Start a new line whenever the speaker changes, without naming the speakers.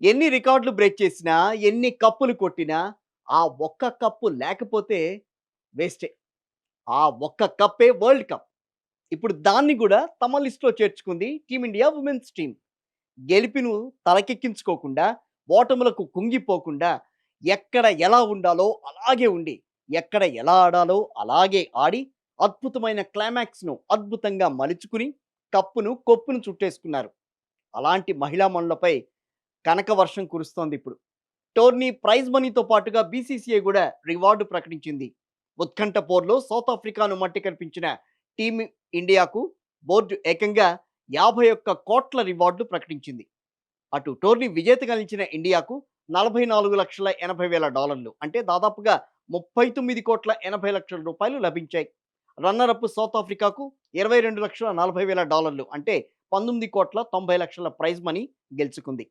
ఎన్ని రికార్డులు బ్రేక్ చేసినా, ఎన్ని కప్పులు కొట్టినా, ఆ ఒక్క కప్పు లేకపోతే వేస్టే. ఆ ఒక్క కప్పే వరల్డ్ కప్. ఇప్పుడు దాన్ని గూడా తమ లిస్ట్‌లో చేర్చుకుంది టీమిండియా వుమెన్స్ టీమ్. గెలుపును తలకెక్కించుకోకుండా, ఓటములకు కుంగిపోకుండా, ఎక్కడ ఎలా ఉండాలో అలాగే ఉండి, ఎక్కడ ఎలా ఆడాలో అలాగే ఆడి, అద్భుతమైన క్లైమాక్స్‌ను అద్భుతంగా మలుచుకుని, కొప్పును చుట్టేసుకున్నారు. అలాంటి మహిళా మణులపై కనక వర్షం కురుస్తోందిప్పుడు. టోర్నీ ప్రైజ్ మనీతో పాటుగా బీసీసీఐ గూడా రివార్డ్ ప్రకటించింది. ఉత్కంఠ పోర్లో సౌత్ ఆఫ్రికాను మట్టి కనిపించిన టీమ్ ఇండియాకు బోర్డు ఏకంగా 51,00,00,000 రివార్డు ప్రకటించింది. అటు టోర్నీ విజేతగా నిలిచిన ఇండియాకు $44,80,000 అంటే దాదాపుగా $39,80,00,000 లభించాయి. రన్నర్ అప్ సౌత్ ఆఫ్రికాకు $22,40,000 అంటే $19,90,00,000 ప్రైజ్ మనీ గెలుచుకుంది.